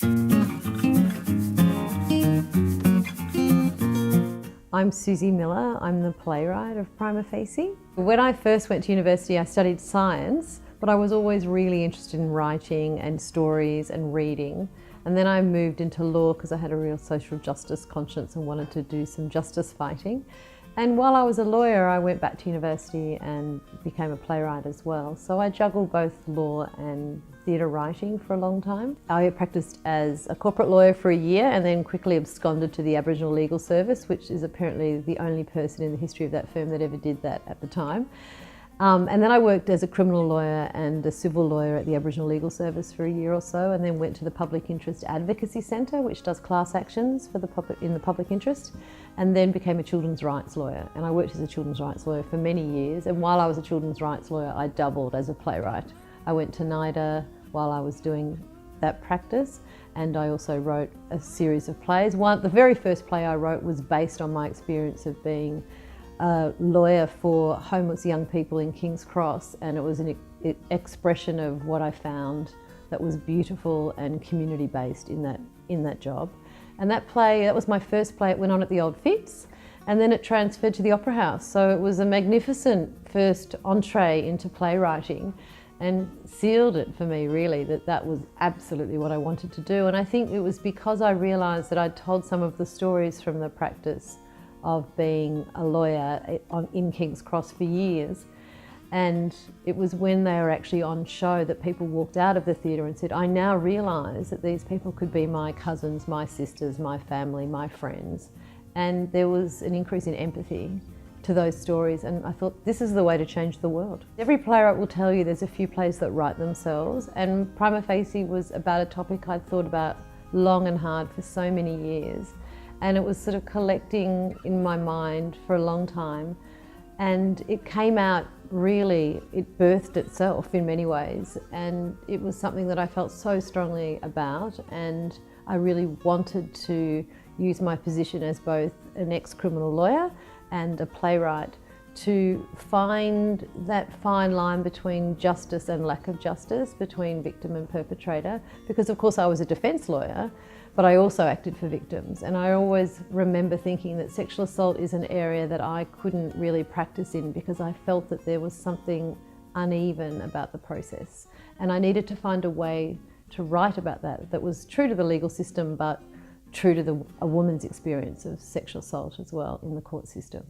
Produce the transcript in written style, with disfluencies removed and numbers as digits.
I'm Suzie Miller, I'm the playwright of Prima Facie. When I first went to university, I studied science, but I was always really interested in writing and stories and reading. And then I moved into law because I had a real social justice conscience and wanted to do some justice fighting. And while I was a lawyer, I went back to university and became a playwright as well. So I juggled both law and theatre writing for a long time. I practiced as a corporate lawyer for a year and then quickly absconded to the Aboriginal Legal Service, which is apparently the only person in the history of that firm that ever did that at the time. And then I worked as a criminal lawyer and a civil lawyer at the Aboriginal Legal Service for a year or so, and then went to the Public Interest Advocacy Centre, which does class actions for in the public interest, and then became a children's rights lawyer. And I worked as a children's rights lawyer for many years, and while I was a children's rights lawyer, I doubled as a playwright. I went to NIDA while I was doing that practice, and I also wrote a series of plays. The very first play I wrote was based on my experience of being a lawyer for homeless young people in King's Cross, and it was an expression of what I found that was beautiful and community-based in that job. And that was my first play. It went on at the Old Fitz, and then it transferred to the Opera House. So it was a magnificent first entree into playwriting and sealed it for me, really, that was absolutely what I wanted to do. And I think it was because I realised that I'd told some of the stories from the practice of being a lawyer in King's Cross for years. And it was when they were actually on show that people walked out of the theatre and said, I now realise that these people could be my cousins, my sisters, my family, my friends. And there was an increase in empathy to those stories, and I thought, this is the way to change the world. Every playwright will tell you there's a few plays that write themselves, and Prima Facie was about a topic I'd thought about long and hard for so many years. And it was sort of collecting in my mind for a long time. And it came out really, it birthed itself in many ways. And it was something that I felt so strongly about. And I really wanted to use my position as both an ex-criminal lawyer and a playwright to find that fine line between justice and lack of justice, between victim and perpetrator. Because of course I was a defence lawyer, but I also acted for victims. And I always remember thinking that sexual assault is an area that I couldn't really practice in because I felt that there was something uneven about the process. And I needed to find a way to write about that was true to the legal system, but true to a woman's experience of sexual assault as well in the court system.